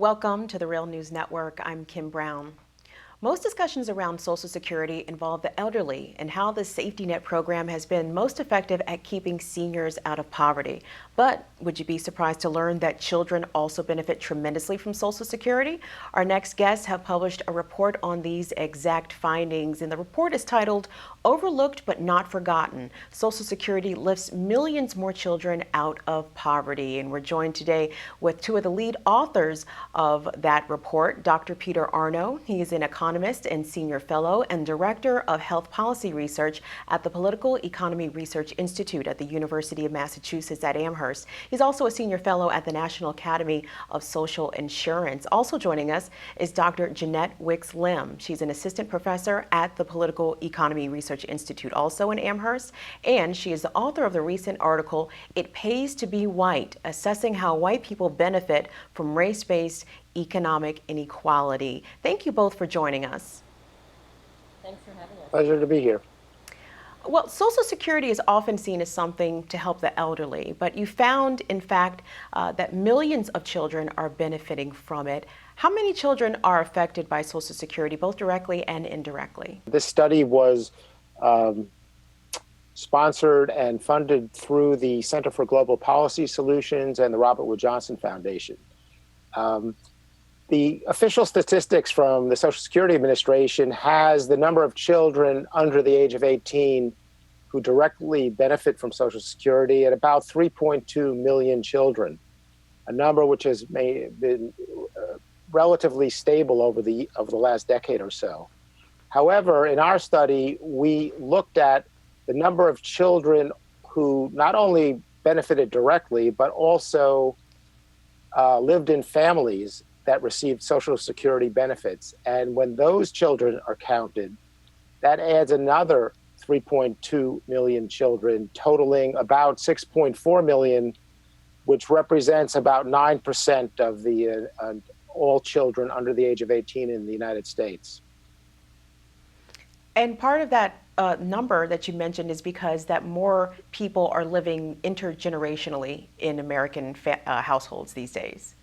Welcome to the Real News Network. I'm Kim Brown. Most discussions around Social Security involve the elderly and how the safety net program has been most effective at keeping seniors out of poverty. But would you be surprised to learn that children also benefit tremendously from Social Security? Our next guests have published a report on these exact findings, and the report is titled Overlooked but Not Forgotten. Social Security lifts millions more children out of poverty. And we're joined today with two of the lead authors of that report, Dr. Peter Arno. He is an economist and senior fellow and director of health policy research at the Political Economy Research Institute at the University of Massachusetts at Amherst. He's also a senior fellow at the National Academy of Social Insurance. Also joining us is Dr. Jeanette Wicks-Lim. She's an assistant professor at the Political Economy Research Institute, also in Amherst, and she is the author of the recent article, It Pays to Be White, Assessing How White People Benefit from Race-Based Economic Inequality. Thank you both for joining us. Thanks for having us. Pleasure to be here. Well, Social Security is often seen as something to help the elderly, but you found, in fact, that millions of children are benefiting from it. How many children are affected by Social Security, both directly and indirectly? This study was sponsored and funded through the Center for Global Policy Solutions and the Robert Wood Johnson Foundation. The official statistics from the Social Security Administration has the number of children under the age of 18 who directly benefit from Social Security at about 3.2 million children, a number which has been relatively stable over the last decade or so. However, in our study, we looked at the number of children who not only benefited directly, but also lived in families that received Social Security benefits. And when those children are counted, that adds another 3.2 million children, totaling about 6.4 million, which represents about 9% of the all children under the age of 18 in the United States. And part of that number that you mentioned is because that more people are living intergenerationally in American households these days.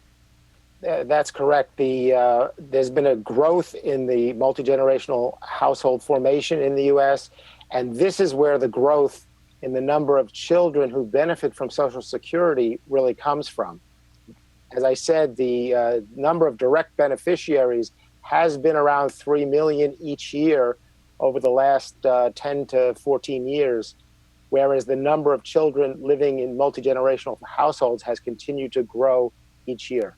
That's correct. There's been a growth in the multi-generational household formation in the U.S., and this is where the growth in the number of children who benefit from Social Security really comes from. As I said, the number of direct beneficiaries has been around 3 million each year over the last 10 to 14 years, whereas the number of children living in multi-generational households has continued to grow each year.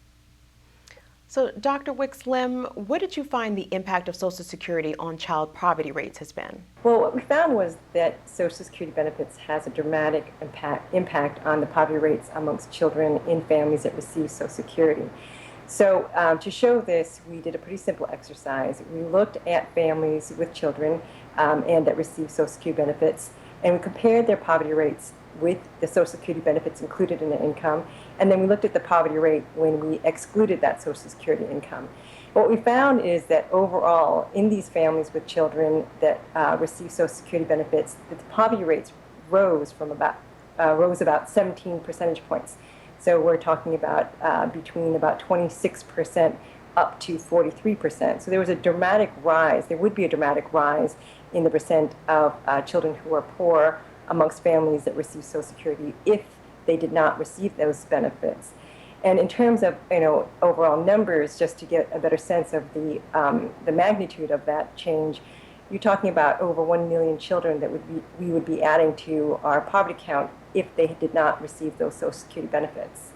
So, Dr. Wicks-Lim, what did you find the impact of Social Security on child poverty rates has been? Well, what we found was that Social Security benefits has a dramatic impact on the poverty rates amongst children in families that receive Social Security. So to show this, we did a pretty simple exercise. We looked at families with children and that receive Social Security benefits, and we compared their poverty rates with the Social Security benefits included in their income, and then we looked at the poverty rate when we excluded that Social Security income. What we found is that overall, in these families with children that receive Social Security benefits, the poverty rates rose about 17 percentage points. So we're talking about between about 26% up to 43%. So there was a dramatic rise. There would be a dramatic rise in the percent of children who are poor amongst families that receive Social Security if they did not receive those benefits. And in terms of overall numbers, just to get a better sense of the magnitude of that change, you're talking about over 1 million children that we would be adding to our poverty count if they did not receive those Social Security benefits.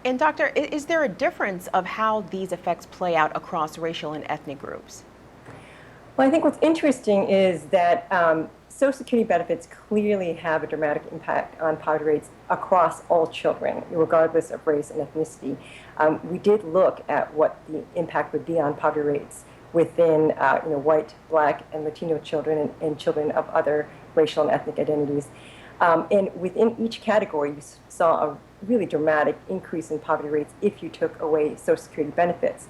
And Doctor, is there a difference of how these effects play out across racial and ethnic groups? Well, I think what's interesting is that Social Security benefits clearly have a dramatic impact on poverty rates across all children, regardless of race and ethnicity. We did look at what the impact would be on poverty rates within white, black, and Latino children and children of other racial and ethnic identities. And within each category, you saw a really dramatic increase in poverty rates if you took away Social Security benefits.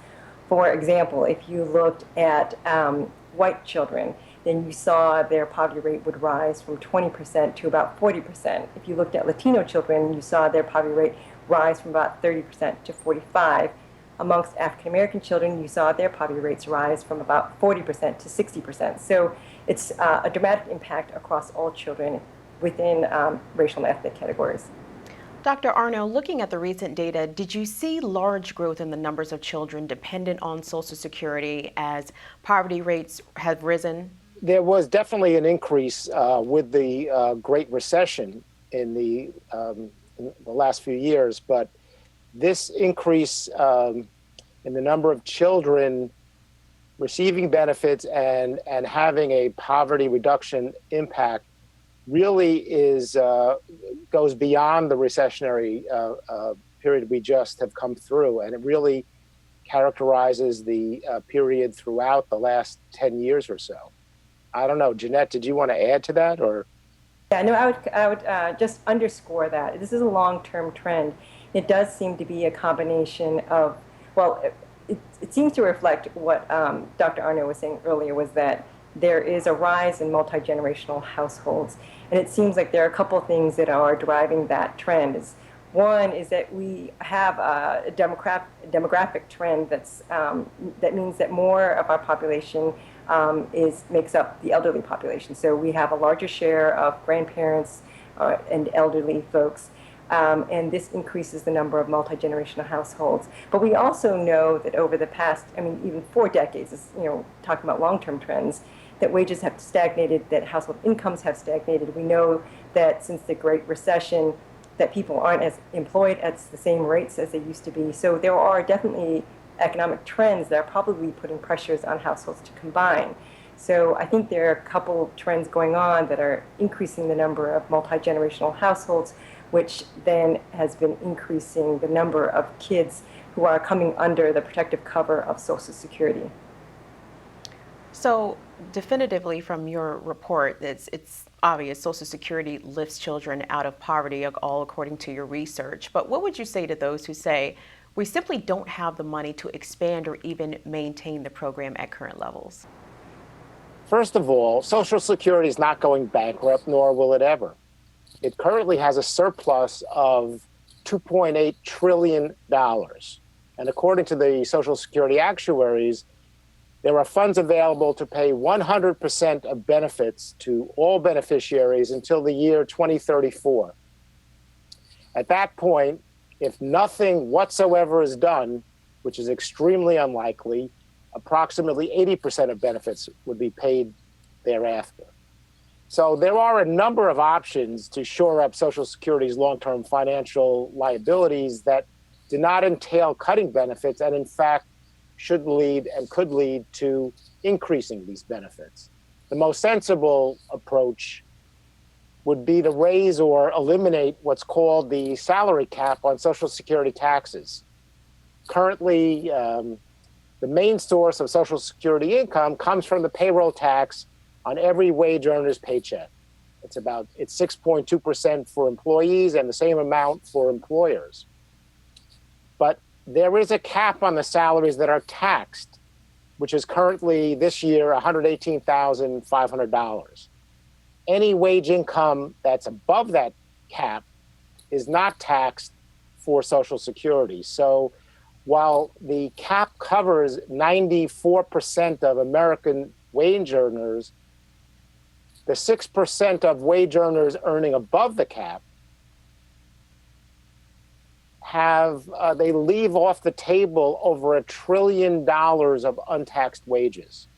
For example, if you looked at white children, then you saw their poverty rate would rise from 20% to about 40%. If you looked at Latino children, you saw their poverty rate rise from about 30% to 45%. amongst African American children, you saw their poverty rates rise from about 40% to 60%. So it's a dramatic impact across all children within racial and ethnic categories. Dr. Arno, looking at the recent data, did you see large growth in the numbers of children dependent on Social Security as poverty rates have risen? There was definitely an increase with the Great Recession in the last few years, but this increase in the number of children receiving benefits and having a poverty reduction impact really goes beyond the recessionary period we just have come through, and it really characterizes the period throughout the last 10 years or so. I don't know, Jeanette, did you want to add to that, or? Yeah, no, I would just underscore that. This is a long-term trend. It does seem to be a combination of, well, it seems to reflect what Dr. Arno was saying earlier, was that there is a rise in multi-generational households. And it seems like there are a couple of things that are driving that trend. One is that we have a demographic trend that means that more of our population makes up the elderly population. So we have a larger share of grandparents and elderly folks, and this increases the number of multi-generational households. But we also know that over the past, even 4 decades, talking about long-term trends, that wages have stagnated, that household incomes have stagnated. We know that since the Great Recession, that people aren't as employed at the same rates as they used to be. So there are definitely economic trends that are probably putting pressures on households to combine. So I think there are a couple trends going on that are increasing the number of multi-generational households, which then has been increasing the number of kids who are coming under the protective cover of Social Security. So definitively from your report, it's obvious Social Security lifts children out of poverty, all according to your research. But what would you say to those who say, we simply don't have the money to expand or even maintain the program at current levels? First of all, Social Security is not going bankrupt, nor will it ever. It currently has a surplus of $2.8 trillion. And according to the Social Security actuaries, there are funds available to pay 100% of benefits to all beneficiaries until the year 2034. At that point, if nothing whatsoever is done, which is extremely unlikely, approximately 80% of benefits would be paid thereafter. So there are a number of options to shore up Social Security's long-term financial liabilities that do not entail cutting benefits and, in fact, should lead and could lead to increasing these benefits. The most sensible approach would be to raise or eliminate what's called the salary cap on Social Security taxes. Currently, the main source of Social Security income comes from the payroll tax on every wage earner's paycheck. It's 6.2% for employees and the same amount for employers. But there is a cap on the salaries that are taxed, which is currently this year $118,500. Any wage income that's above that cap is not taxed for Social Security. So while the cap covers 94% of American wage earners, the 6% of wage earners earning above the cap they leave off the table over $1 trillion of untaxed wages,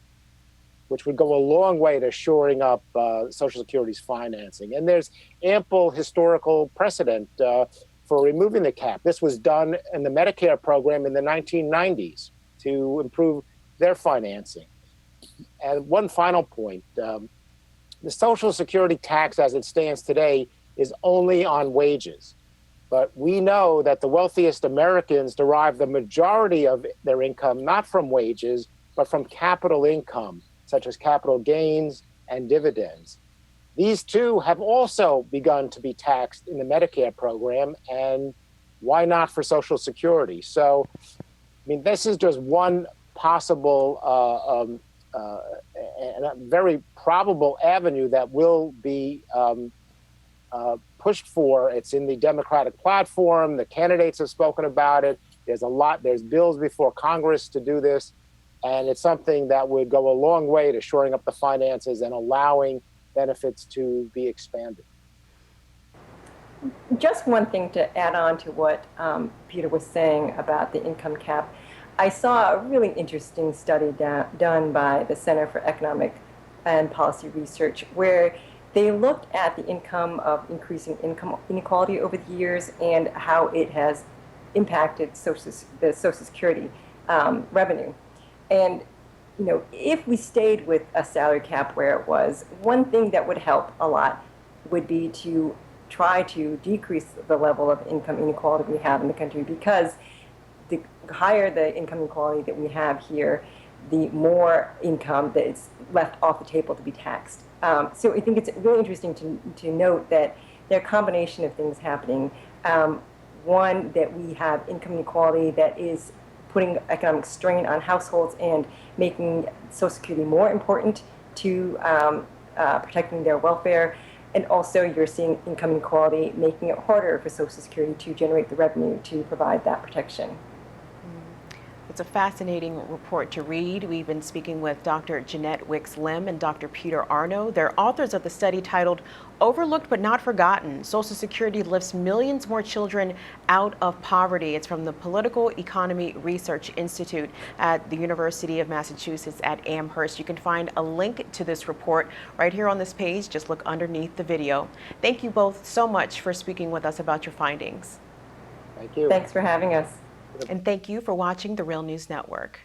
which would go a long way to shoring up Social Security's financing. And there's ample historical precedent for removing the cap. This was done in the Medicare program in the 1990s to improve their financing. And one final point, the Social Security tax as it stands today is only on wages. But we know that the wealthiest Americans derive the majority of their income not from wages, but from capital income, such as capital gains and dividends. These two have also begun to be taxed in the Medicare program, and why not for Social Security? So, this is just one possible and a very probable avenue that will be pushed for. It's in the Democratic platform. The candidates have spoken about it. There's bills before Congress to do this, and it's something that would go a long way to shoring up the finances and allowing benefits to be expanded. Just one thing to add on to what Peter was saying about the income cap. I saw a really interesting study done by the Center for Economic and Policy Research, where they looked at the increasing income inequality over the years and how it has impacted the Social Security revenue. And if we stayed with a salary cap where it was, one thing that would help a lot would be to try to decrease the level of income inequality we have in the country, because the higher the income inequality that we have here, the more income that is left off the table to be taxed. So I think it's really interesting to note that there are a combination of things happening. One, that we have income inequality that is putting economic strain on households and making Social Security more important to protecting their welfare. And also you're seeing income inequality making it harder for Social Security to generate the revenue to provide that protection. It's a fascinating report to read. We've been speaking with Dr. Jeanette Wicks-Lim and Dr. Peter Arno. They're authors of the study titled Overlooked But Not Forgotten: Social Security Lifts Millions More Children Out of Poverty. It's from the Political Economy Research Institute at the University of Massachusetts at Amherst. You can find a link to this report right here on this page. Just look underneath the video. Thank you both so much for speaking with us about your findings. Thank you. Thanks for having us. And thank you for watching the Real News Network.